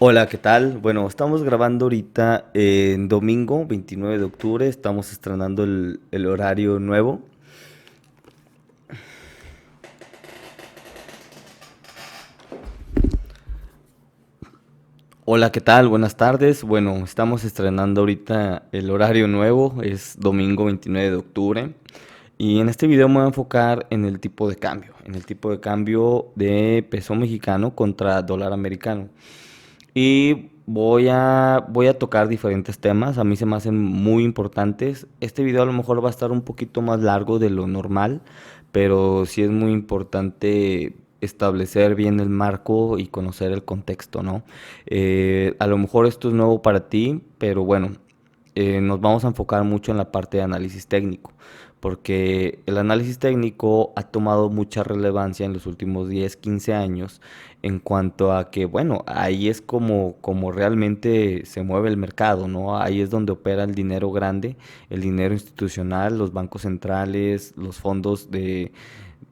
Hola, ¿qué tal? Bueno, estamos grabando ahorita en domingo 29 de octubre, estamos estrenando el horario nuevo. Hola, ¿qué tal? Buenas tardes. Bueno, estamos estrenando ahorita el horario nuevo, es domingo 29 de octubre. Y en este video me voy a enfocar en el tipo de cambio, en el tipo de cambio de peso mexicano contra dólar americano. Y voy a tocar diferentes temas, a mí se me hacen muy importantes. Este video a lo mejor va a estar un poquito más largo de lo normal, pero sí es muy importante establecer bien el marco y conocer el contexto, ¿no? A lo mejor esto es nuevo para ti, pero bueno, nos vamos a enfocar mucho en la parte de análisis técnico, porque el análisis técnico ha tomado mucha relevancia en los últimos 10, 15 años en cuanto a que, bueno, ahí es como realmente se mueve el mercado, ¿no? Ahí es donde opera el dinero grande, el dinero institucional, los bancos centrales,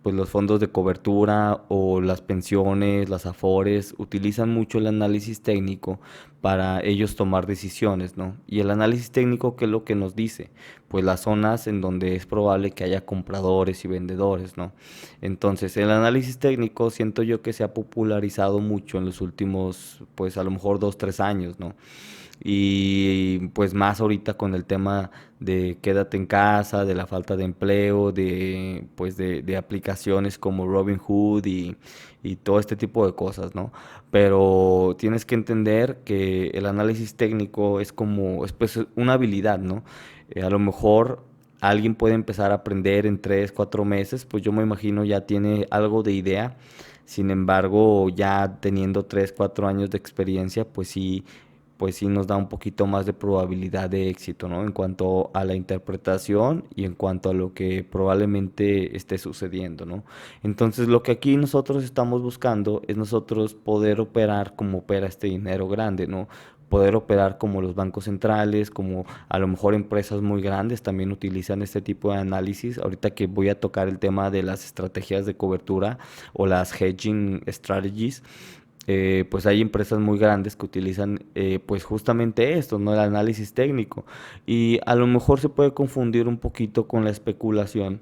pues los fondos de cobertura o las pensiones, las afores, utilizan mucho el análisis técnico para ellos tomar decisiones, ¿no? Y el análisis técnico, ¿qué es lo que nos dice? Pues las zonas en donde es probable que haya compradores y vendedores, ¿no? Entonces, el análisis técnico siento yo que se ha popularizado mucho en los últimos, pues a lo mejor 2, 3 años, ¿no? Y pues más ahorita con el tema de quédate en casa, de la falta de empleo, de aplicaciones como Robinhood y todo este tipo de cosas, ¿no? Pero tienes que entender que el análisis técnico es como, es pues una habilidad, ¿no? A lo mejor alguien puede empezar a aprender en 3, 4 meses, pues yo me imagino ya tiene algo de idea. Sin embargo, ya teniendo 3, 4 años de experiencia, pues sí nos da un poquito más de probabilidad de éxito, ¿no? En cuanto a la interpretación y en cuanto a lo que probablemente esté sucediendo, ¿no? Entonces, lo que aquí nosotros estamos buscando es nosotros poder operar como opera este dinero grande, ¿no? Poder operar como los bancos centrales, como a lo mejor empresas muy grandes también utilizan este tipo de análisis. Ahorita que voy a tocar el tema de las estrategias de cobertura o las hedging strategies, pues hay empresas muy grandes que utilizan pues justamente esto, ¿no? El análisis técnico. Y a lo mejor se puede confundir un poquito con la especulación,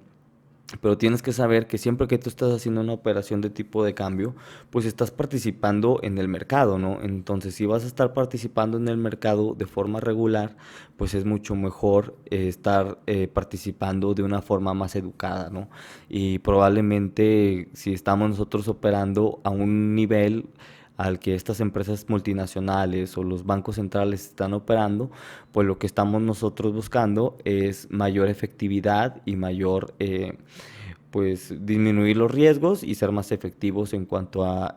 pero tienes que saber que siempre que tú estás haciendo una operación de tipo de cambio, pues estás participando en el mercado, ¿no? Entonces, si vas a estar participando en el mercado de forma regular, pues es mucho mejor estar participando de una forma más educada, ¿no? Y probablemente si estamos nosotros operando a un nivel al que estas empresas multinacionales o los bancos centrales están operando, pues lo que estamos nosotros buscando es mayor efectividad y mayor pues disminuir los riesgos y ser más efectivos en cuanto a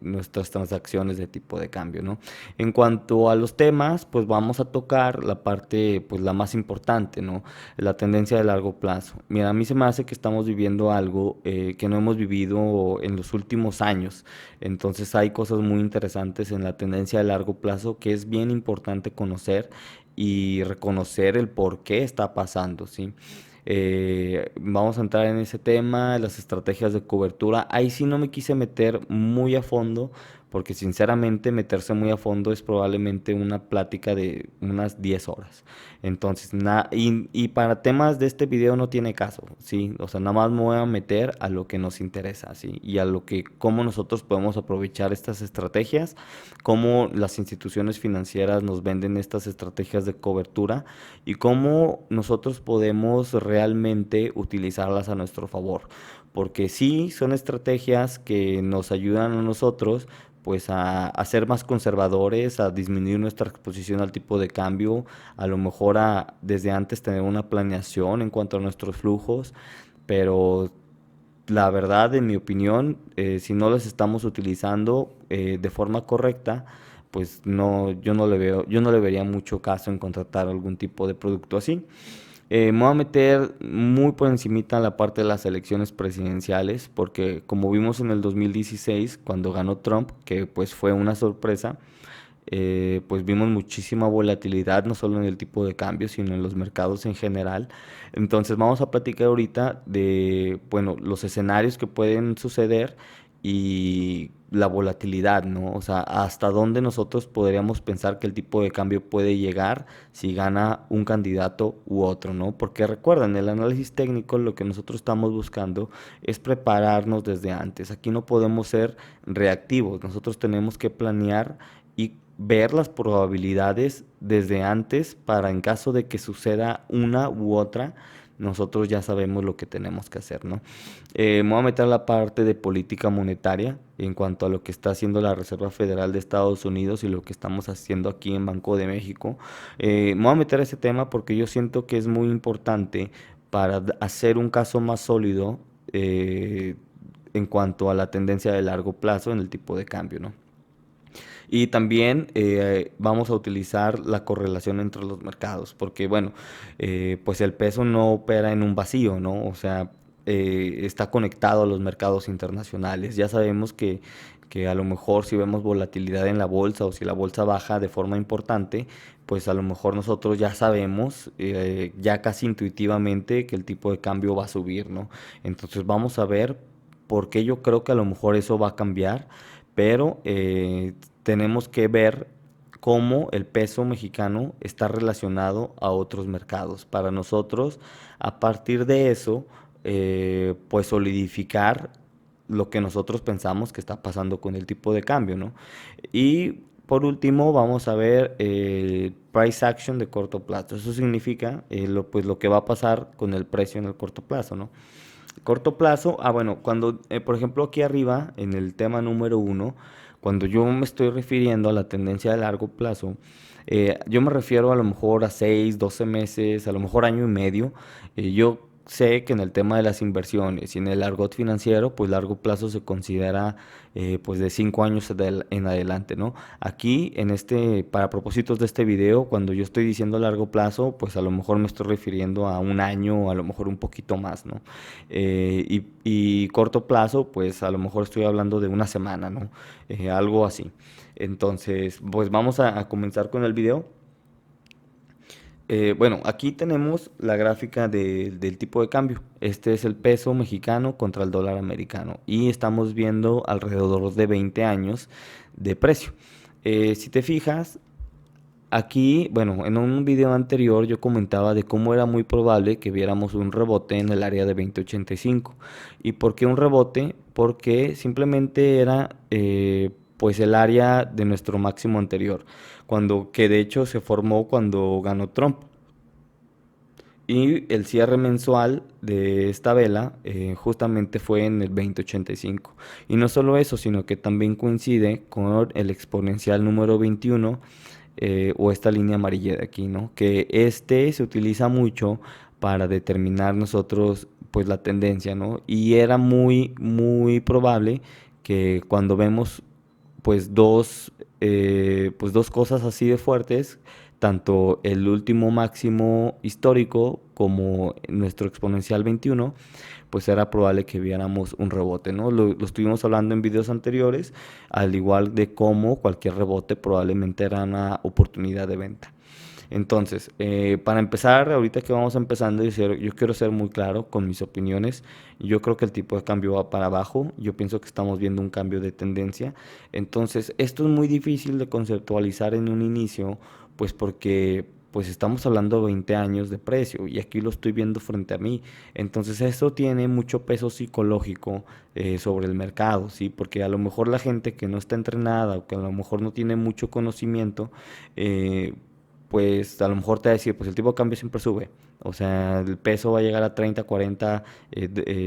nuestras transacciones de tipo de cambio, ¿no? En cuanto a los temas, pues vamos a tocar la parte, pues la más importante, ¿no? La tendencia de largo plazo. Mira, a mí se me hace que estamos viviendo algo que no hemos vivido en los últimos años. Entonces hay cosas muy interesantes en la tendencia de largo plazo que es bien importante conocer y reconocer el por qué está pasando, ¿sí? Vamos a entrar en ese tema, las estrategias de cobertura. Ahí sí no me quise meter muy a fondo, porque sinceramente meterse muy a fondo es probablemente una plática de unas 10 horas. Entonces, y para temas de este video no tiene caso, ¿sí? O sea, nada más me voy a meter a lo que nos interesa, ¿sí? Y a lo que, cómo nosotros podemos aprovechar estas estrategias, cómo las instituciones financieras nos venden estas estrategias de cobertura y cómo nosotros podemos realmente utilizarlas a nuestro favor. Porque sí, son estrategias que nos ayudan a nosotros pues a ser más conservadores, a disminuir nuestra exposición al tipo de cambio, a lo mejor a desde antes tener una planeación en cuanto a nuestros flujos, pero la verdad, en mi opinión, si no las estamos utilizando de forma correcta, pues no, yo no le vería mucho caso en contratar algún tipo de producto así. Me voy a meter muy por encimita la parte de las elecciones presidenciales, porque como vimos en el 2016, cuando ganó Trump, que pues fue una sorpresa, pues vimos muchísima volatilidad, no solo en el tipo de cambio, sino en los mercados en general. Entonces vamos a platicar ahorita de, bueno, los escenarios que pueden suceder y la volatilidad, ¿no? O sea, hasta dónde nosotros podríamos pensar que el tipo de cambio puede llegar si gana un candidato u otro, ¿no? Porque recuerden, el análisis técnico lo que nosotros estamos buscando es prepararnos desde antes. Aquí no podemos ser reactivos, nosotros tenemos que planear y ver las probabilidades desde antes para en caso de que suceda una u otra, nosotros ya sabemos lo que tenemos que hacer, ¿no? Me voy a meter a la parte de política monetaria en cuanto a lo que está haciendo la Reserva Federal de Estados Unidos y lo que estamos haciendo aquí en Banco de México. Me voy a meter a ese tema porque yo siento que es muy importante para hacer un caso más sólido en cuanto a la tendencia de largo plazo en el tipo de cambio, ¿no? Y también vamos a utilizar la correlación entre los mercados, porque bueno, pues el peso no opera en un vacío, ¿no? O sea, está conectado a los mercados internacionales. Ya sabemos que a lo mejor si vemos volatilidad en la bolsa o si la bolsa baja de forma importante, pues a lo mejor nosotros ya sabemos, ya casi intuitivamente, que el tipo de cambio va a subir, ¿no? Entonces vamos a ver por qué yo creo que a lo mejor eso va a cambiar, pero tenemos que ver cómo el peso mexicano está relacionado a otros mercados. Para nosotros, a partir de eso, pues solidificar lo que nosotros pensamos que está pasando con el tipo de cambio, ¿no? Y por último, vamos a ver price action de corto plazo. Eso significa pues lo que va a pasar con el precio en el corto plazo, ¿no? Corto plazo, bueno, cuando, por ejemplo, aquí arriba, en el tema número uno, cuando yo me estoy refiriendo a la tendencia de largo plazo, yo me refiero a lo mejor a 6, 12 meses, a lo mejor año y medio. Yo sé que en el tema de las inversiones y en el argot financiero, pues largo plazo se considera pues de 5 años en adelante, ¿no? Aquí, para propósitos de este video, cuando yo estoy diciendo largo plazo, pues a lo mejor me estoy refiriendo a un año o a lo mejor un poquito más, ¿no? Y corto plazo, pues a lo mejor estoy hablando de una semana, ¿no? Algo así. Entonces, pues vamos a comenzar con el video. Bueno, aquí tenemos la gráfica del tipo de cambio. Este es el peso mexicano contra el dólar americano y estamos viendo alrededor de 20 años de precio. Si te fijas, aquí, bueno, en un video anterior yo comentaba de cómo era muy probable que viéramos un rebote en el área de 2085. ¿Y por qué un rebote? Porque simplemente era pues el área de nuestro máximo anterior, que de hecho se formó cuando ganó Trump. Y el cierre mensual de esta vela justamente fue en el 2085. Y no solo eso, sino que también coincide con el exponencial número 21 o esta línea amarilla de aquí, ¿no? Que este se utiliza mucho para determinar nosotros pues la tendencia, ¿no? Y era muy, muy probable que cuando vemos pues dos cosas así de fuertes, tanto el último máximo histórico como nuestro exponencial 21, pues era probable que viéramos un rebote, ¿no? Lo estuvimos hablando en videos anteriores, al igual de cómo cualquier rebote probablemente era una oportunidad de venta. Entonces, para empezar, ahorita que vamos empezando, yo quiero ser muy claro con mis opiniones. Yo creo que el tipo de cambio va para abajo. Yo pienso que estamos viendo un cambio de tendencia. Entonces, esto es muy difícil de conceptualizar en un inicio, pues porque pues estamos hablando de 20 años de precio y aquí lo estoy viendo frente a mí. Entonces, eso tiene mucho peso psicológico sobre el mercado, ¿sí? Porque a lo mejor la gente que no está entrenada o que a lo mejor no tiene mucho conocimiento, pues a lo mejor te va a decir, pues el tipo de cambio siempre sube. O sea, el peso va a llegar a 30, 40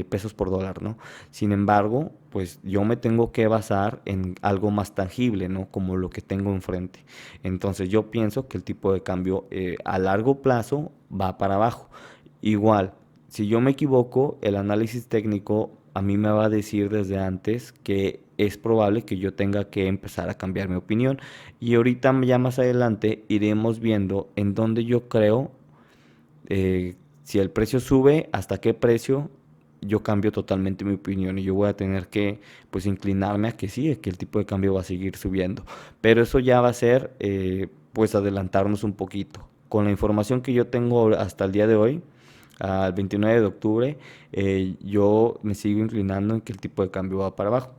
pesos por dólar, ¿no? Sin embargo, pues yo me tengo que basar en algo más tangible, ¿no? Como lo que tengo enfrente. Entonces yo pienso que el tipo de cambio a largo plazo va para abajo. Igual, si yo me equivoco, el análisis técnico a mí me va a decir desde antes que es probable que yo tenga que empezar a cambiar mi opinión. Y ahorita ya más adelante iremos viendo en dónde yo creo Si el precio sube, ¿hasta qué precio? Yo cambio totalmente mi opinión y yo voy a tener que pues inclinarme a que sí, que el tipo de cambio va a seguir subiendo. Pero eso ya va a ser pues adelantarnos un poquito. Con la información que yo tengo hasta el día de hoy, al 29 de octubre, yo me sigo inclinando en que el tipo de cambio va para abajo.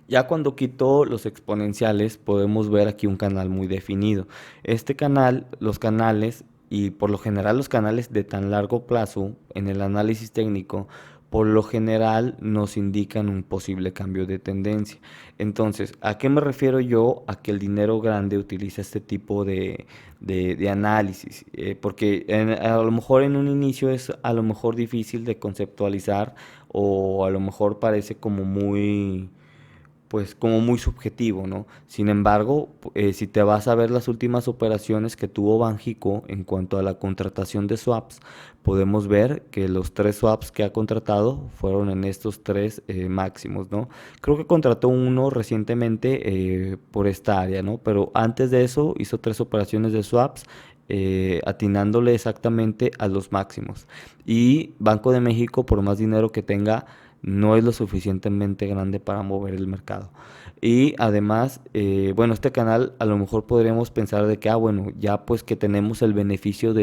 Ya cuando quito los exponenciales, podemos ver aquí un canal muy definido. Este canal, los canales, y por lo general los canales de tan largo plazo en el análisis técnico, por lo general nos indican un posible cambio de tendencia. Entonces, ¿a qué me refiero yo? A que el dinero grande utiliza este tipo de análisis. Porque a lo mejor en un inicio es a lo mejor difícil de conceptualizar o a lo mejor parece como muy pues como muy subjetivo, ¿no? Sin embargo, si te vas a ver las últimas operaciones que tuvo Banjico en cuanto a la contratación de swaps, podemos ver que los tres swaps que ha contratado fueron en estos tres máximos, ¿no? Creo que contrató uno recientemente por esta área, ¿no? Pero antes de eso hizo tres operaciones de swaps atinándole exactamente a los máximos. Y Banco de México, por más dinero que tenga, no es lo suficientemente grande para mover el mercado. Y además, bueno, este canal a lo mejor podríamos pensar de que, bueno, ya pues que tenemos el beneficio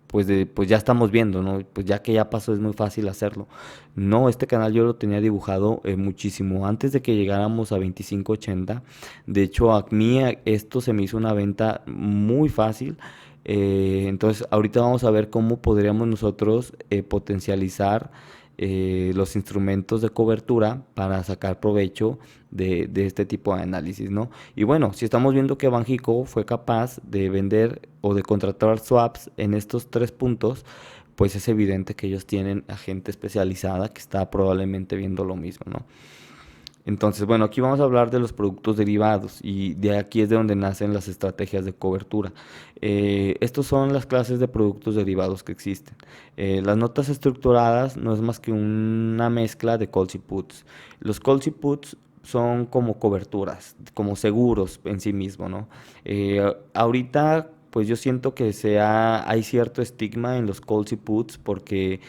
pues ya estamos viendo, ¿no? Pues ya que ya pasó es muy fácil hacerlo. No, este canal yo lo tenía dibujado muchísimo antes de que llegáramos a 25.80. De hecho, a mí esto se me hizo una venta muy fácil. Entonces, ahorita vamos a ver cómo podríamos nosotros potencializar los instrumentos de cobertura para sacar provecho de este tipo de análisis, ¿no? Y bueno, si estamos viendo que Banjico fue capaz de vender o de contratar swaps en estos tres puntos, pues es evidente que ellos tienen a gente especializada que está probablemente viendo lo mismo, ¿no? Entonces, bueno, aquí vamos a hablar de los productos derivados y de aquí es de donde nacen las estrategias de cobertura. Estos son las clases de productos derivados que existen. Las notas estructuradas no es más que una mezcla de calls y puts. Los calls y puts son como coberturas, como seguros en sí mismo, ¿no? Ahorita, pues yo siento que hay cierto estigma en los calls y puts porque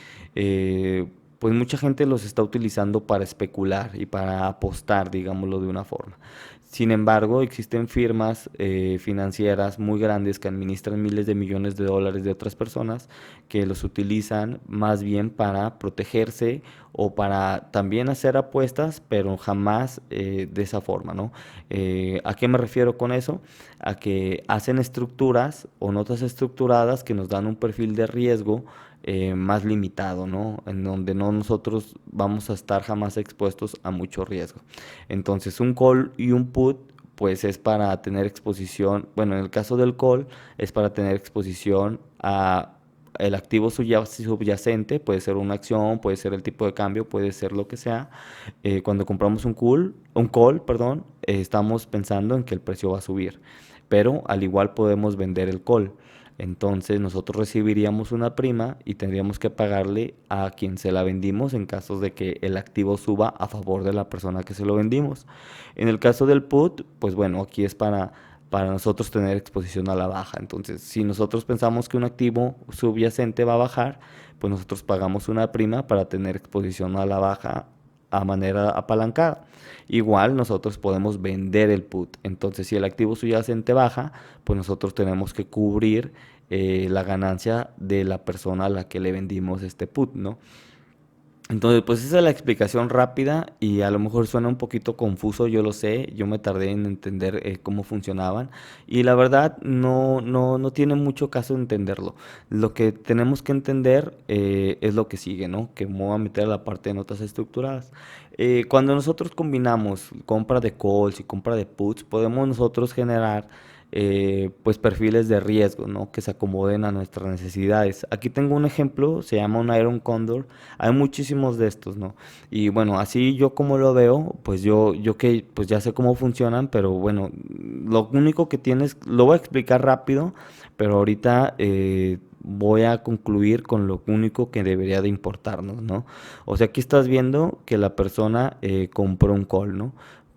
pues mucha gente los está utilizando para especular y para apostar, digámoslo de una forma. Sin embargo, existen firmas financieras muy grandes que administran miles de millones de dólares de otras personas que los utilizan más bien para protegerse o para también hacer apuestas, pero jamás de esa forma, ¿no? ¿A qué me refiero con eso? A que hacen estructuras o notas estructuradas que nos dan un perfil de riesgo más limitado, ¿no? En donde no nosotros vamos a estar jamás expuestos a mucho riesgo. Entonces, un call y un put, pues es para tener exposición, bueno, en el caso del call, es para tener exposición a el activo subyacente, puede ser una acción, puede ser el tipo de cambio, puede ser lo que sea. Cuando compramos un call, perdón, estamos pensando en que el precio va a subir, pero al igual podemos vender el call. Entonces nosotros recibiríamos una prima y tendríamos que pagarle a quien se la vendimos en caso de que el activo suba a favor de la persona que se lo vendimos. En el caso del put, pues bueno, aquí es para nosotros tener exposición a la baja. Entonces, si nosotros pensamos que un activo subyacente va a bajar, pues nosotros pagamos una prima para tener exposición a la baja a manera apalancada. Igual nosotros podemos vender el put. Entonces, si el activo subyacente baja, pues nosotros tenemos que cubrir la ganancia de la persona a la que le vendimos este put, ¿no? Entonces, pues esa es la explicación rápida y a lo mejor suena un poquito confuso, yo lo sé, yo me tardé en entender cómo funcionaban y la verdad no tiene mucho caso entenderlo. Lo que tenemos que entender es lo que sigue, ¿no? Que me voy a meter a la parte de notas estructuradas. Cuando nosotros combinamos compra de calls y compra de puts, podemos nosotros generar pues perfiles de riesgo, ¿no? Que se acomoden a nuestras necesidades. Aquí tengo un ejemplo, se llama un Iron Condor. Hay muchísimos de estos, ¿no? Y bueno, así yo como lo veo, pues yo que pues ya sé cómo funcionan, pero bueno, lo único que tienes, lo voy a explicar rápido, pero ahorita voy a concluir con lo único que debería de importarnos, ¿no? O sea, aquí estás viendo que la persona compró un call, ¿no?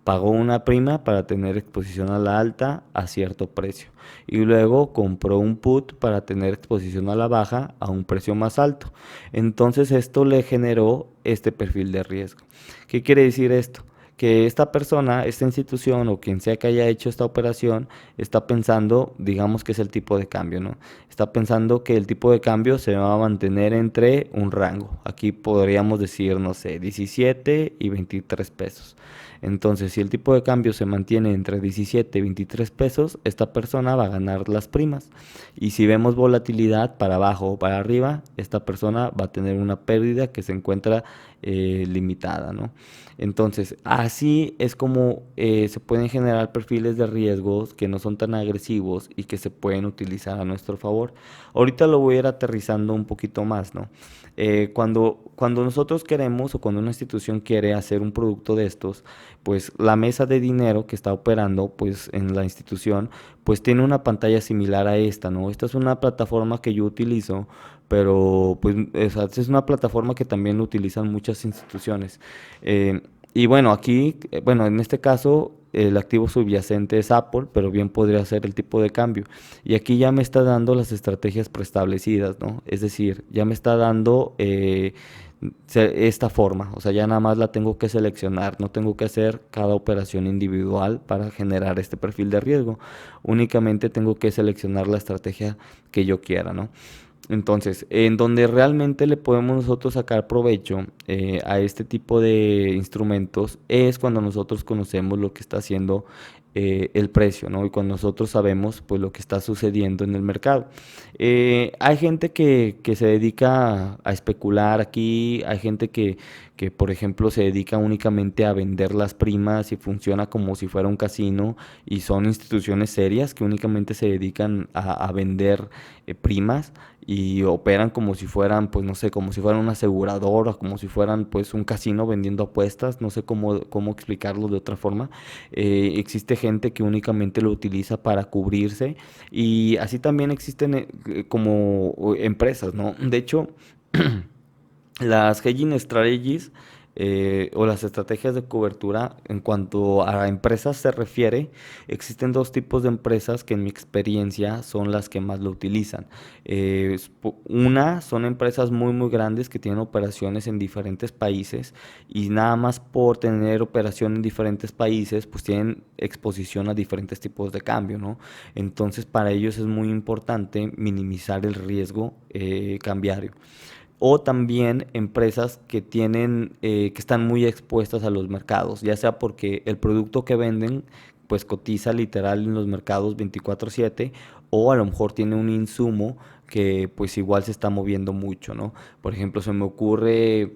pagó una prima para tener exposición a la alta a cierto precio y luego compró un put para tener exposición a la baja a un precio más alto. Entonces esto le generó este perfil de riesgo. ¿Qué quiere decir esto? Que esta persona, esta institución o quien sea que haya hecho esta operación, está pensando, digamos que es el tipo de cambio, ¿no? Está pensando que el tipo de cambio se va a mantener entre un rango. Aquí podríamos decir, no sé, 17 y 23 pesos. Entonces, si el tipo de cambio se mantiene entre 17 y 23 pesos, esta persona va a ganar las primas. Y si vemos volatilidad para abajo o para arriba, esta persona va a tener una pérdida que se encuentra limitada, ¿no? Entonces, así es como se pueden generar perfiles de riesgos que no son tan agresivos y que se pueden utilizar a nuestro favor. Ahorita lo voy a ir aterrizando un poquito más, ¿no? Cuando nosotros queremos o cuando una institución quiere hacer un producto de estos, pues la mesa de dinero que está operando pues en la institución pues tiene una pantalla similar a esta, ¿no? Esta es una plataforma que yo utilizo, pero pues es una plataforma que también lo utilizan muchas instituciones. Y bueno, aquí, bueno, en este caso el activo subyacente es Apple, pero bien podría ser el tipo de cambio. Y aquí ya me está dando las estrategias preestablecidas, ¿no? Es decir, ya me está dando esta forma, o sea, ya nada más la tengo que seleccionar, no tengo que hacer cada operación individual para generar este perfil de riesgo, únicamente tengo que seleccionar la estrategia que yo quiera, ¿no? Entonces, en donde realmente le podemos nosotros sacar provecho a este tipo de instrumentos es cuando nosotros conocemos lo que está haciendo el precio, ¿no? Y cuando nosotros sabemos pues lo que está sucediendo en el mercado. Hay gente que se dedica a especular aquí, hay gente que, por ejemplo, se dedica únicamente a vender las primas y funciona como si fuera un casino y son instituciones serias que únicamente se dedican a vender primas y operan como si fueran, pues no sé, como si fueran una aseguradora, como si fueran pues un casino vendiendo apuestas, no sé cómo explicarlo de otra forma. Existe gente que únicamente lo utiliza para cubrirse y así también existen como empresas, ¿no? De hecho, las hedging strategies o las estrategias de cobertura en cuanto a empresas se refiere, existen dos tipos de empresas que en mi experiencia son las que más lo utilizan. Una son empresas muy grandes que tienen operaciones en diferentes países y nada más por tener operación en diferentes países pues tienen exposición a diferentes tipos de cambio, ¿no? Entonces para ellos es muy importante minimizar el riesgo cambiario o también empresas que tienen, que están muy expuestas a los mercados, ya sea porque el producto que venden pues cotiza literal en los mercados 24/7 o a lo mejor tiene un insumo que pues igual se está moviendo mucho, ¿no? Por ejemplo, se me ocurre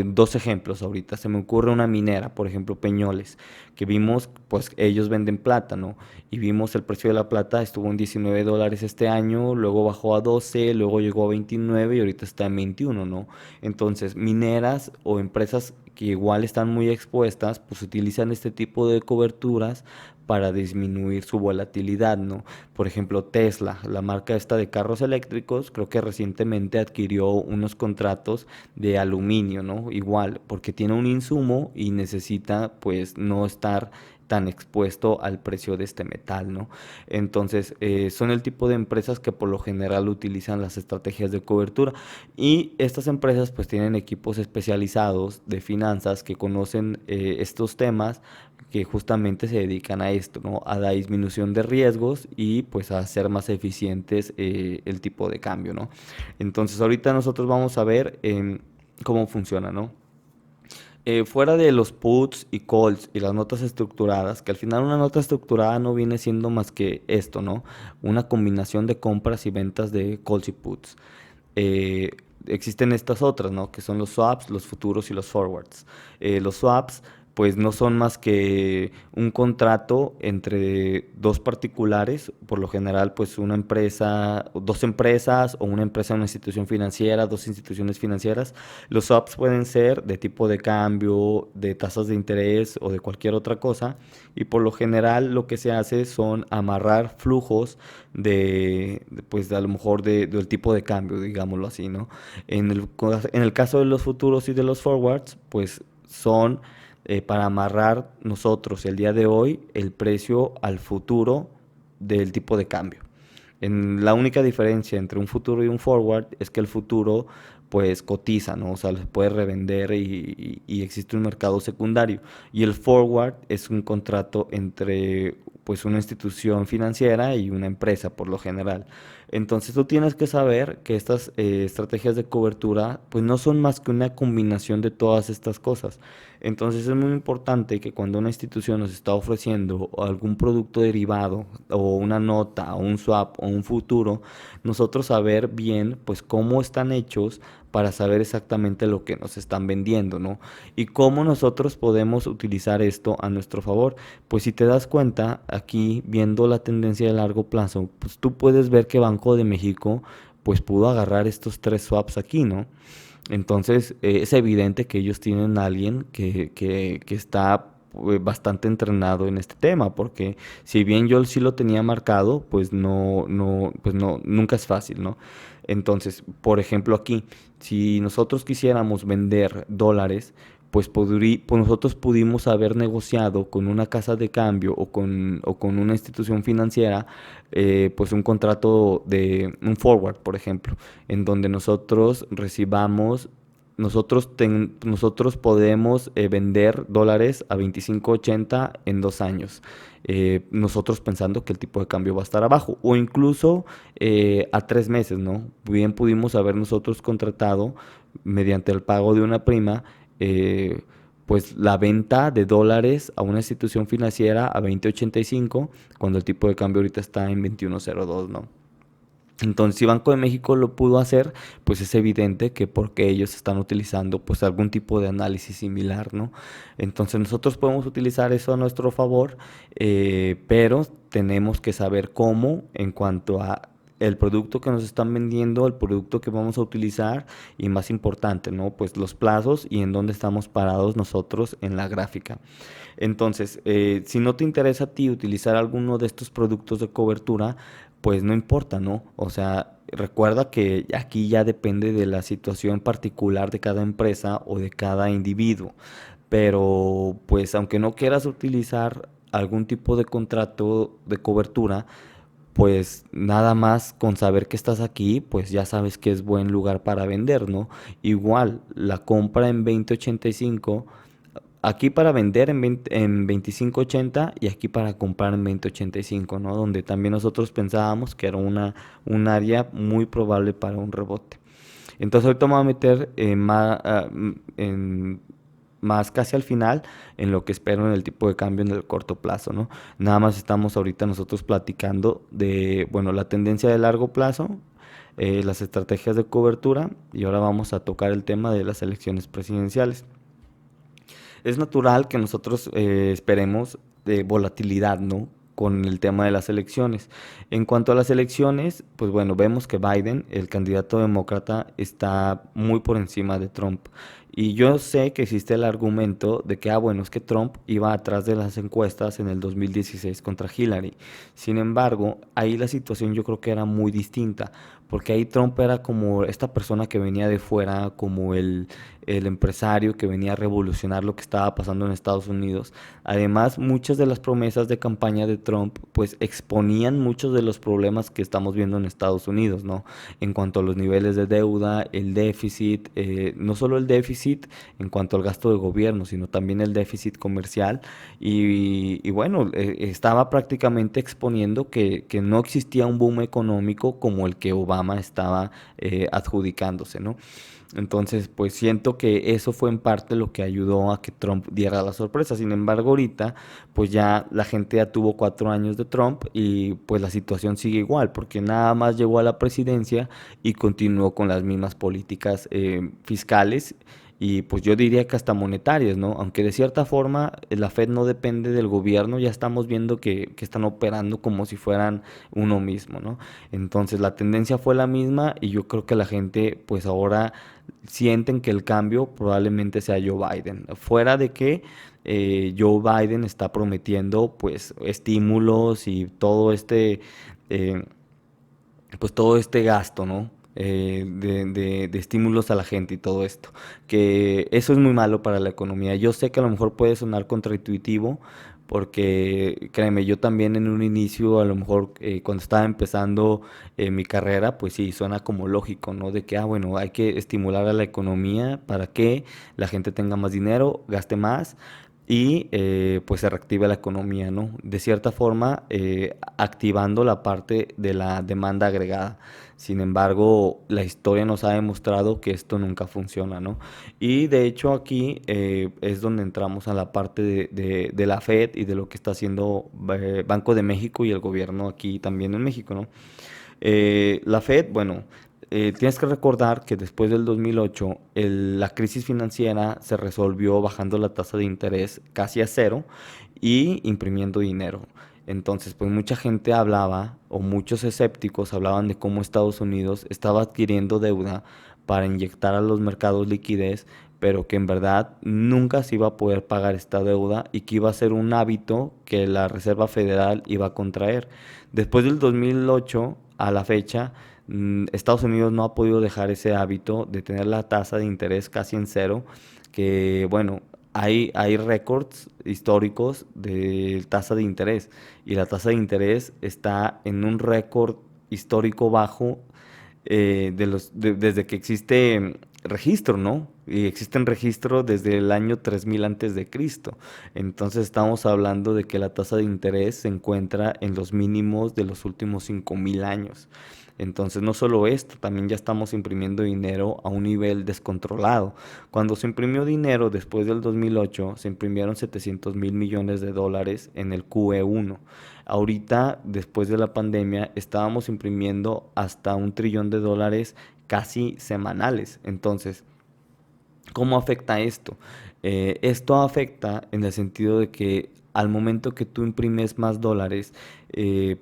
dos ejemplos ahorita. Se me ocurre una minera, por ejemplo, Peñoles, que vimos, pues ellos venden plátano y vimos el precio de la plata estuvo en $19 este año, luego bajó a 12, luego llegó a 29 y ahorita está en 21, ¿no? Entonces, mineras o empresas que igual están muy expuestas, pues utilizan este tipo de coberturas para disminuir su volatilidad, ¿no? Por ejemplo, Tesla, la marca esta de carros eléctricos, creo que recientemente adquirió unos contratos de aluminio, ¿no? Igual, porque tiene un insumo y necesita pues no estar tan expuesto al precio de este metal, ¿no? Entonces, son el tipo de empresas que por lo general utilizan las estrategias de cobertura y estas empresas pues tienen equipos especializados de finanzas que conocen estos temas que justamente se dedican a esto, ¿no? A la disminución de riesgos y pues a hacer más eficientes el tipo de cambio, ¿no? Entonces ahorita nosotros vamos a ver cómo funciona, ¿no? Fuera de los puts y calls y las notas estructuradas, que al final una nota estructurada no viene siendo más que esto, ¿no? Una combinación de compras y ventas de calls y puts. Eh, Existen estas otras, ¿no? Que son los swaps, los futuros y los forwards. Los swaps pues no son más que un contrato entre dos particulares, por lo general pues una empresa, dos empresas o una empresa, una institución financiera, dos instituciones financieras. Los swaps pueden ser de tipo de cambio, de tasas de interés o de cualquier otra cosa y por lo general lo que se hace son amarrar flujos pues de a lo mejor del tipo de cambio, digámoslo así, ¿no? En el caso de los futuros y de los forwards, pues son para amarrar nosotros el día de hoy el precio al futuro del tipo de cambio. La única diferencia entre un futuro y un forward es que el futuro pues cotiza, ¿no? O sea, se puede revender y existe un mercado secundario. Y el forward es un contrato entre pues una institución financiera y una empresa por lo general. Entonces tú tienes que saber que estas estrategias de cobertura pues no son más que una combinación de todas estas cosas. Entonces es muy importante que cuando una institución nos está ofreciendo algún producto derivado o una nota o un swap o un futuro, nosotros saber bien pues cómo están hechos para saber exactamente lo que nos están vendiendo, ¿no? Y cómo nosotros podemos utilizar esto a nuestro favor. Pues si te das cuenta, aquí viendo la tendencia de largo plazo, pues tú puedes ver que Banco de México pues pudo agarrar estos tres swaps aquí, ¿no? Entonces es evidente que ellos tienen a alguien que está bastante entrenado en este tema, porque si bien yo sí lo tenía marcado, pues no, nunca es fácil, ¿no? Entonces, por ejemplo, aquí, si nosotros quisiéramos vender dólares, pues nosotros pudimos haber negociado con una casa de cambio o con una institución financiera, pues un contrato de un forward, por ejemplo, en donde nosotros recibamos, nosotros podemos vender dólares a 25.80 en 2 años. Nosotros pensando que el tipo de cambio va a estar abajo o incluso a 3 meses, ¿no? Bien pudimos haber nosotros contratado mediante el pago de una prima, eh, pues la venta de dólares a una institución financiera a 20.85 cuando el tipo de cambio ahorita está en 21.02, ¿no? Entonces, si Banco de México lo pudo hacer, pues es evidente que porque ellos están utilizando pues algún tipo de análisis similar, ¿no? Entonces nosotros podemos utilizar eso a nuestro favor, pero tenemos que saber cómo en cuanto a el producto que nos están vendiendo, el producto que vamos a utilizar y más importante, ¿no? Pues los plazos y en dónde estamos parados nosotros en la gráfica. Entonces, si no te interesa a ti utilizar alguno de estos productos de cobertura, pues no importa, ¿no? O sea, recuerda que aquí ya depende de la situación particular de cada empresa o de cada individuo. Pero, pues, aunque no quieras utilizar algún tipo de contrato de cobertura, pues nada más con saber que estás aquí, pues ya sabes que es buen lugar para vender, ¿no? Igual, la compra en 20.85. Aquí para vender en 25.80 y aquí para comprar en 20.85, ¿no? Donde también nosotros pensábamos que era un área muy probable para un rebote. Entonces ahorita me voy a meter en más casi al final en lo que espero en el tipo de cambio en el corto plazo, ¿no? Nada más estamos ahorita nosotros platicando de, bueno, la tendencia de largo plazo, las estrategias de cobertura y ahora vamos a tocar el tema de las elecciones presidenciales. Es natural que nosotros esperemos de volatilidad, ¿no? Con el tema de las elecciones. En cuanto a las elecciones, pues bueno, vemos que Biden, el candidato demócrata, está muy por encima de Trump. Y yo sé que existe el argumento de que, bueno, es que Trump iba atrás de las encuestas en el 2016 contra Hillary. Sin embargo, ahí la situación yo creo que era muy distinta, porque ahí Trump era como esta persona que venía de fuera, como el empresario que venía a revolucionar lo que estaba pasando en Estados Unidos. Además, muchas de las promesas de campaña de Trump pues exponían muchos de los problemas que estamos viendo en Estados Unidos, ¿no? En cuanto a los niveles de deuda, el déficit, no solo el déficit en cuanto al gasto de gobierno, sino también el déficit comercial. Y bueno, estaba prácticamente exponiendo que no existía un boom económico como el que Obama estaba adjudicándose, ¿no? Entonces, pues siento que eso fue en parte lo que ayudó a que Trump diera la sorpresa. Sin embargo, ahorita, pues ya la gente ya tuvo 4 años de Trump y pues la situación sigue igual, porque nada más llegó a la presidencia y continuó con las mismas políticas fiscales y pues yo diría que hasta monetarias, ¿no? Aunque de cierta forma la Fed no depende del gobierno, ya estamos viendo que están operando como si fueran uno mismo, ¿no? Entonces la tendencia fue la misma y yo creo que la gente pues ahora sienten que el cambio probablemente sea Joe Biden. Fuera de que Joe Biden está prometiendo pues estímulos y todo este, pues todo este gasto, ¿no? de estímulos a la gente y todo esto, que eso es muy malo para la economía. Yo sé que a lo mejor puede sonar contraintuitivo, porque créeme, yo también en un inicio, a lo mejor cuando estaba empezando mi carrera, pues sí, suena como lógico, ¿no? De que, bueno, hay que estimular a la economía para que la gente tenga más dinero, gaste más y pues se reactive la economía, ¿no? De cierta forma, activando la parte de la demanda agregada. Sin embargo, la historia nos ha demostrado que esto nunca funciona, ¿no? Y de hecho aquí es donde entramos a la parte de la Fed y de lo que está haciendo Banco de México y el gobierno aquí también en México, ¿no? La Fed, bueno, tienes que recordar que después del 2008 la crisis financiera se resolvió bajando la tasa de interés casi a cero y imprimiendo dinero. Entonces, pues mucha gente hablaba, o muchos escépticos hablaban de cómo Estados Unidos estaba adquiriendo deuda para inyectar a los mercados liquidez, pero que en verdad nunca se iba a poder pagar esta deuda y que iba a ser un hábito que la Reserva Federal iba a contraer. Después del 2008 a la fecha, Estados Unidos no ha podido dejar ese hábito de tener la tasa de interés casi en cero, que bueno, hay récords históricos de tasa de interés y la tasa de interés está en un récord histórico bajo desde que existe registro, ¿no? Y existen registros desde el año 3000 antes de Cristo. Entonces estamos hablando de que la tasa de interés se encuentra en los mínimos de los últimos 5000 años. Entonces no solo esto, también ya estamos imprimiendo dinero a un nivel descontrolado. Cuando se imprimió dinero después del 2008, se imprimieron 700.000 millones de dólares en el QE1. Ahorita, después de la pandemia, estábamos imprimiendo hasta $1 trillón casi semanales. Entonces, ¿cómo afecta esto? Esto afecta en el sentido de que al momento que tú imprimes más dólares,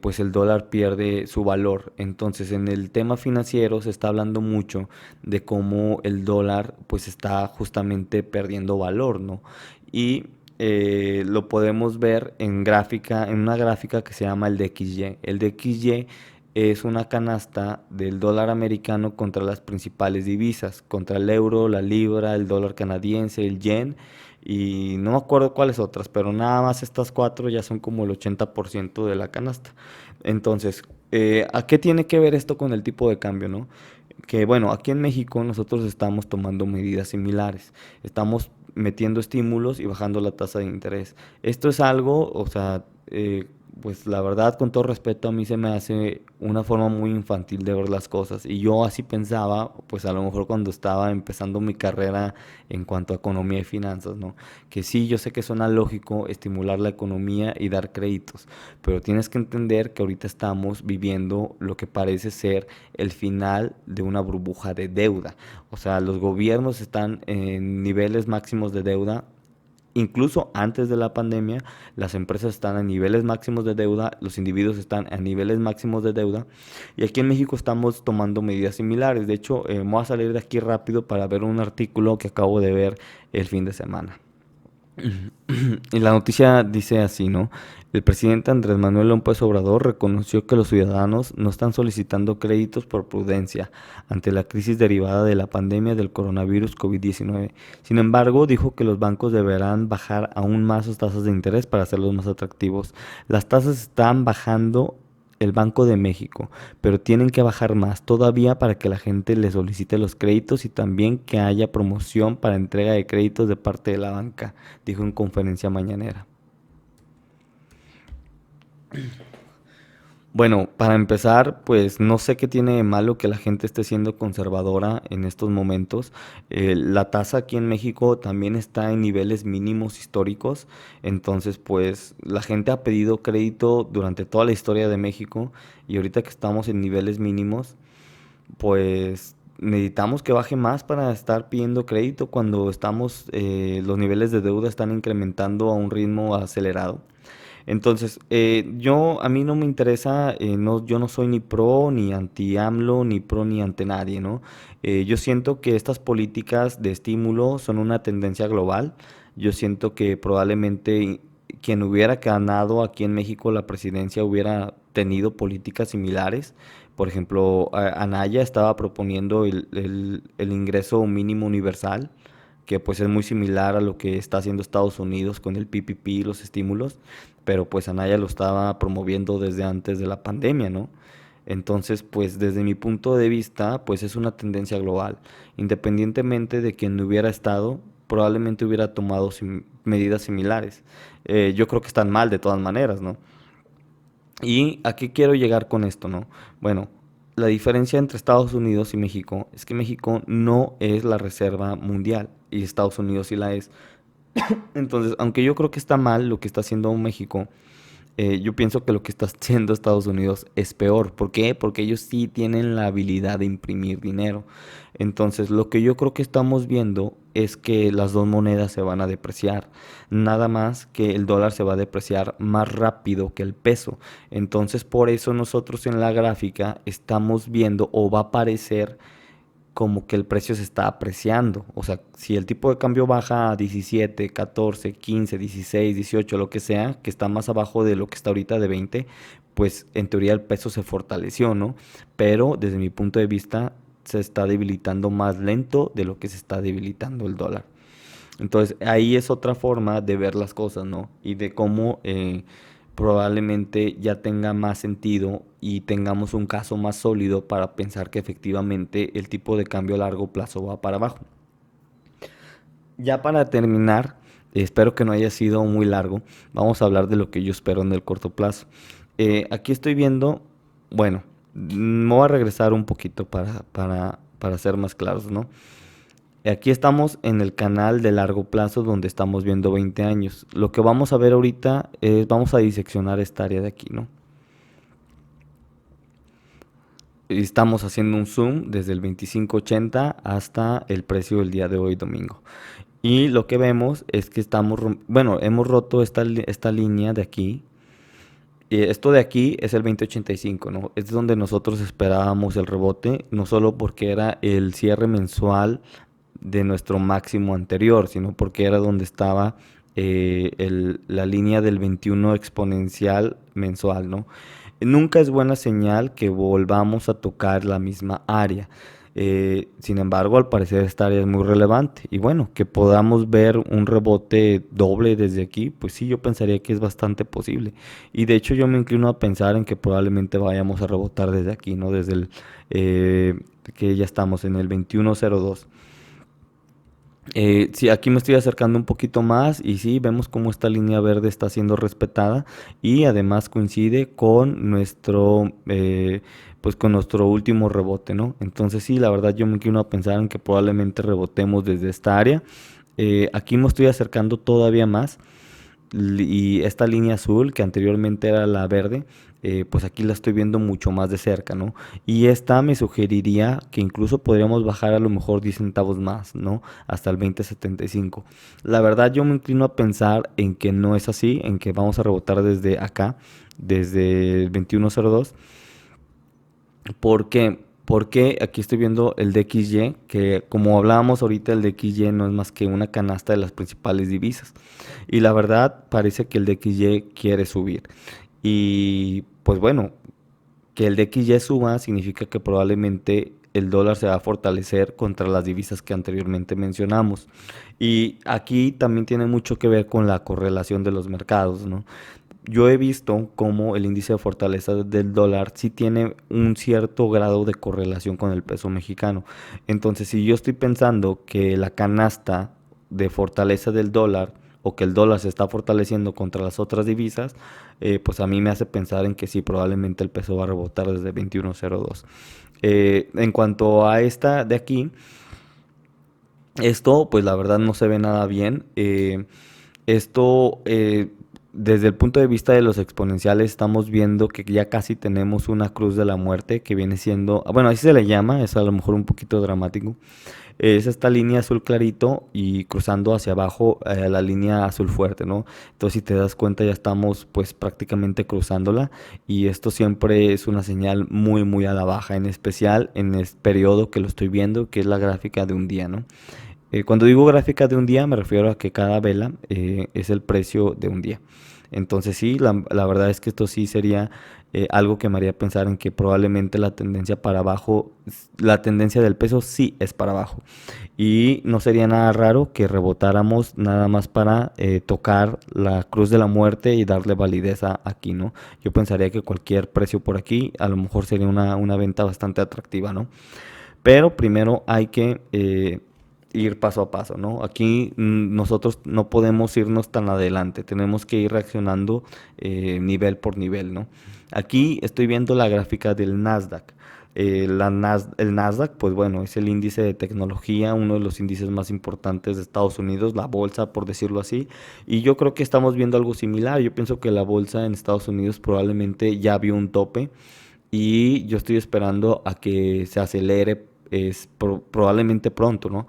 pues el dólar pierde su valor. Entonces, en el tema financiero se está hablando mucho de cómo el dólar pues está justamente perdiendo valor, ¿no? Y lo podemos ver en una gráfica que se llama el DXY. El DXY es una canasta del dólar americano contra las principales divisas, contra el euro, la libra, el dólar canadiense, el yen y no me acuerdo cuáles otras, pero nada más estas cuatro ya son como el 80% de la canasta. Entonces, ¿a qué tiene que ver esto con el tipo de cambio, no? Que bueno, aquí en México nosotros estamos tomando medidas similares, estamos metiendo estímulos y bajando la tasa de interés. Esto es algo, o sea, pues la verdad, con todo respeto, a mí se me hace una forma muy infantil de ver las cosas. Y yo así pensaba, pues a lo mejor cuando estaba empezando mi carrera en cuanto a economía y finanzas, ¿no? Que sí, yo sé que suena lógico estimular la economía y dar créditos, pero tienes que entender que ahorita estamos viviendo lo que parece ser el final de una burbuja de deuda. O sea, los gobiernos están en niveles máximos de deuda. Incluso antes de la pandemia, las empresas están a niveles máximos de deuda, los individuos están a niveles máximos de deuda y aquí en México estamos tomando medidas similares. De hecho, me voy a salir de aquí rápido para ver un artículo que acabo de ver el fin de semana. Y la noticia dice así, ¿no? El presidente Andrés Manuel López Obrador reconoció que los ciudadanos no están solicitando créditos por prudencia ante la crisis derivada de la pandemia del coronavirus COVID-19. Sin embargo, dijo que los bancos deberán bajar aún más sus tasas de interés para hacerlos más atractivos. Las tasas están bajando el Banco de México, pero tienen que bajar más todavía para que la gente le solicite los créditos y también que haya promoción para entrega de créditos de parte de la banca, dijo en conferencia mañanera. Bueno, para empezar, pues no sé qué tiene de malo que la gente esté siendo conservadora en estos momentos. La tasa aquí en México también está en niveles mínimos históricos, entonces pues la gente ha pedido crédito durante toda la historia de México y ahorita que estamos en niveles mínimos, pues necesitamos que baje más para estar pidiendo crédito cuando los niveles de deuda están incrementando a un ritmo acelerado. Entonces, a mí no me interesa, yo no soy ni pro ni anti AMLO, ni pro ni ante nadie, ¿no? Yo siento que estas políticas de estímulo son una tendencia global. Yo siento que probablemente quien hubiera ganado aquí en México la presidencia hubiera tenido políticas similares, Por ejemplo, Anaya estaba proponiendo el ingreso mínimo universal, que pues es muy similar a lo que está haciendo Estados Unidos con el PPP y los estímulos, pero pues Anaya lo estaba promoviendo desde antes de la pandemia, ¿no? Entonces, pues desde mi punto de vista, pues es una tendencia global. Independientemente de quien hubiera estado, probablemente hubiera tomado medidas similares. Yo creo que están mal de todas maneras, ¿no? ¿Y a qué quiero llegar con esto, no? Bueno, la diferencia entre Estados Unidos y México es que México no es la reserva mundial y Estados Unidos sí la es. Entonces, aunque yo creo que está mal lo que está haciendo México, yo pienso que lo que está haciendo Estados Unidos es peor. ¿Por qué? Porque ellos sí tienen la habilidad de imprimir dinero. Entonces, lo que yo creo que estamos viendo es que las dos monedas se van a depreciar. Nada más que el dólar se va a depreciar más rápido que el peso. Entonces, por eso nosotros en la gráfica estamos viendo o va a aparecer como que el precio se está apreciando. O sea, si el tipo de cambio baja a 17, 14, 15, 16, 18, lo que sea, que está más abajo de lo que está ahorita de 20, pues en teoría el peso se fortaleció, ¿no? Pero desde mi punto de vista se está debilitando más lento de lo que se está debilitando el dólar. Entonces ahí es otra forma de ver las cosas, ¿no? Y de cómo probablemente ya tenga más sentido y tengamos un caso más sólido para pensar que efectivamente el tipo de cambio a largo plazo va para abajo. Ya para terminar, espero que no haya sido muy largo, vamos a hablar de lo que yo espero en el corto plazo. Aquí estoy viendo, bueno, me voy a regresar un poquito para ser más claros, ¿no? Aquí estamos en el canal de largo plazo donde estamos viendo 20 años. Lo que vamos a ver ahorita es, vamos a diseccionar esta área de aquí, ¿no? Estamos haciendo un zoom desde el 25.80 hasta el precio del día de hoy, domingo. Y lo que vemos es que estamos, bueno, hemos roto esta línea de aquí. Esto de aquí es el 20.85, ¿no? Es donde nosotros esperábamos el rebote, no solo porque era el cierre mensual de nuestro máximo anterior, sino porque era donde estaba la línea del 21 exponencial mensual, ¿no? Nunca es buena señal que volvamos a tocar la misma área. Sin embargo, al parecer esta área es muy relevante. Y bueno, que podamos ver un rebote doble desde aquí, pues sí, yo pensaría que es bastante posible. Y de hecho yo me inclino a pensar en que probablemente vayamos a rebotar desde aquí, ¿no? Desde el que ya estamos en el 21.02. Sí, aquí me estoy acercando un poquito más y sí, vemos cómo esta línea verde está siendo respetada y además coincide con pues con nuestro último rebote, ¿no? Entonces sí, la verdad yo me inclino a pensar en que probablemente rebotemos desde esta área. Aquí me estoy acercando todavía más y esta línea azul que anteriormente era la verde, pues aquí la estoy viendo mucho más de cerca, ¿no? Y esta me sugeriría que incluso podríamos bajar a lo mejor 10 centavos más, ¿no? Hasta el 20.75. La verdad yo me inclino a pensar en que no es así, en que vamos a rebotar desde acá, desde el 21.02. ¿Por qué? Porque aquí estoy viendo el DXY, que como hablábamos ahorita, el DXY no es más que una canasta de las principales divisas. Y la verdad parece que el DXY quiere subir. Y pues bueno, que el DXY suba significa que probablemente el dólar se va a fortalecer contra las divisas que anteriormente mencionamos. Y aquí también tiene mucho que ver con la correlación de los mercados, ¿no? Yo he visto cómo el índice de fortaleza del dólar sí tiene un cierto grado de correlación con el peso mexicano. Entonces, si yo estoy pensando que la canasta de fortaleza del dólar o que el dólar se está fortaleciendo contra las otras divisas, pues a mí me hace pensar en que sí, probablemente el peso va a rebotar desde 21.02. En cuanto a esta de aquí, esto pues la verdad no se ve nada bien. Esto, desde el punto de vista de los exponenciales, estamos viendo que ya casi tenemos una cruz de la muerte que viene siendo, bueno, así se le llama, es a lo mejor un poquito dramático. Es esta línea azul clarito y cruzando hacia abajo la línea azul fuerte, ¿no? Entonces, si te das cuenta, ya estamos pues prácticamente cruzándola y esto siempre es una señal muy, muy a la baja, en especial en el periodo que lo estoy viendo, que es la gráfica de un día, ¿no? Cuando digo gráfica de un día me refiero a que cada vela es el precio de un día. Entonces sí, la verdad es que esto sí sería algo que me haría pensar en que probablemente la tendencia para abajo, la tendencia del peso sí es para abajo. Y no sería nada raro que rebotáramos nada más para tocar la cruz de la muerte y darle validez aquí, ¿no? Yo pensaría que cualquier precio por aquí a lo mejor sería una venta bastante atractiva, ¿no? Pero primero hay que ir paso a paso, ¿no? Aquí nosotros no podemos irnos tan adelante, tenemos que ir reaccionando nivel por nivel, ¿no? Aquí estoy viendo la gráfica del Nasdaq. El Nasdaq, pues bueno, es el índice de tecnología, uno de los índices más importantes de Estados Unidos, la bolsa, por decirlo así. Y yo creo que estamos viendo algo similar. Yo pienso que la bolsa en Estados Unidos probablemente ya vio un tope y yo estoy esperando a que se acelere probablemente pronto, ¿no?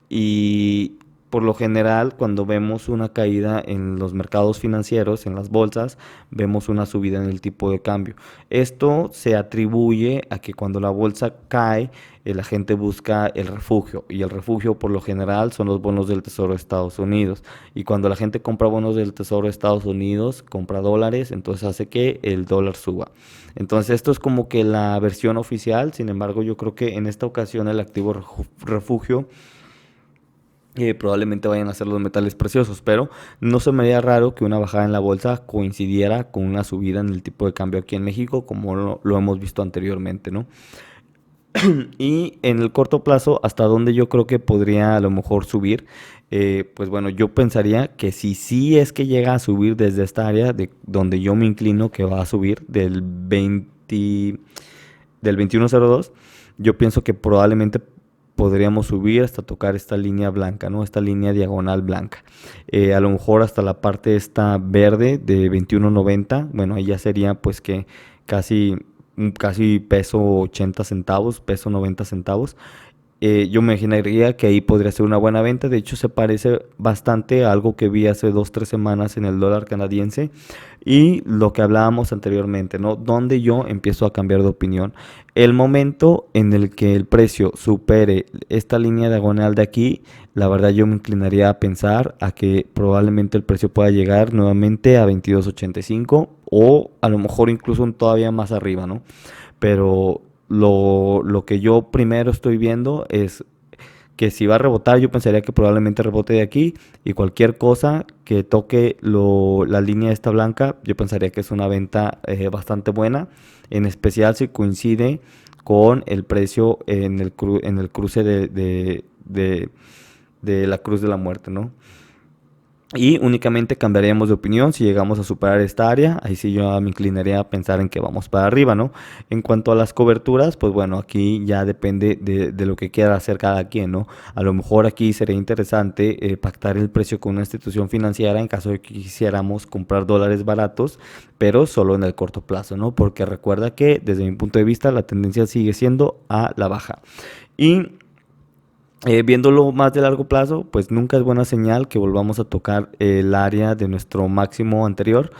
Y por lo general, cuando vemos una caída en los mercados financieros, en las bolsas, vemos una subida en el tipo de cambio. Esto se atribuye a que cuando la bolsa cae, la gente busca el refugio y el refugio por lo general son los bonos del Tesoro de Estados Unidos. Y cuando la gente compra bonos del Tesoro de Estados Unidos, compra dólares, entonces hace que el dólar suba. Entonces esto es como que la versión oficial, sin embargo yo creo que en esta ocasión el activo refugio probablemente vayan a ser los metales preciosos, pero no se me haría raro que una bajada en la bolsa coincidiera con una subida en el tipo de cambio aquí en México, como lo hemos visto anteriormente, ¿no? Y en el corto plazo, hasta donde yo creo que podría a lo mejor subir, pues bueno, yo pensaría que si sí es que llega a subir desde esta área de donde yo me inclino que va a subir del 21.02, yo pienso que probablemente podríamos subir hasta tocar esta línea blanca, ¿no? Esta línea diagonal blanca. A lo mejor hasta la parte esta verde de 21.90, bueno, ahí ya sería pues que casi, casi peso 80 centavos, peso 90 centavos. Yo me imaginaría que ahí podría ser una buena venta. De hecho, se parece bastante a algo que vi hace 2, 3 semanas en el dólar canadiense y lo que hablábamos anteriormente, ¿no? Donde yo empiezo a cambiar de opinión. El momento en el que el precio supere esta línea diagonal de aquí, la verdad yo me inclinaría a pensar a que probablemente el precio pueda llegar nuevamente a 22.85 o a lo mejor incluso todavía más arriba, ¿no? Pero lo que yo primero estoy viendo es que si va a rebotar, yo pensaría que probablemente rebote de aquí y cualquier cosa que toque la línea esta blanca, yo pensaría que es una venta bastante buena, en especial si coincide con el precio en el cruce de la cruz de la muerte, ¿no? Y únicamente cambiaríamos de opinión si llegamos a superar esta área. Ahí sí yo me inclinaría a pensar en que vamos para arriba, ¿no? En cuanto a las coberturas, pues bueno, aquí ya depende de lo que quiera hacer cada quien, ¿no? A lo mejor aquí sería interesante pactar el precio con una institución financiera en caso de que quisiéramos comprar dólares baratos, pero solo en el corto plazo, ¿no? Porque recuerda que desde mi punto de vista la tendencia sigue siendo a la baja. Y viéndolo más de largo plazo, pues nunca es buena señal que volvamos a tocar el área de nuestro máximo anterior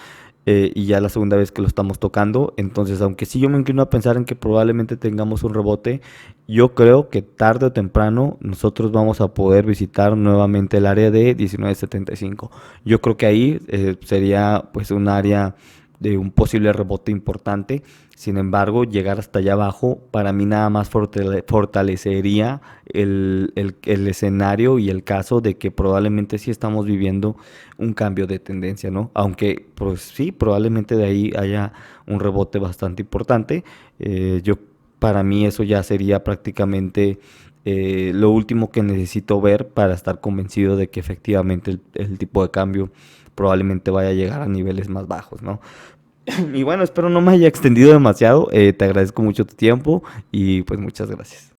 y ya la segunda vez que lo estamos tocando. Entonces, aunque sí yo me inclino a pensar en que probablemente tengamos un rebote, yo creo que tarde o temprano nosotros vamos a poder visitar nuevamente el área de 19.75. Yo creo que ahí sería pues un área de un posible rebote importante. Sin embargo, llegar hasta allá abajo para mí nada más fortalecería el escenario y el caso de que probablemente sí estamos viviendo un cambio de tendencia, ¿no? Aunque pues sí, probablemente de ahí haya un rebote bastante importante. Para mí eso ya sería prácticamente lo último que necesito ver para estar convencido de que efectivamente el tipo de cambio probablemente vaya a llegar a niveles más bajos, ¿no? Y bueno, espero no me haya extendido demasiado. Te agradezco mucho tu tiempo y pues muchas gracias.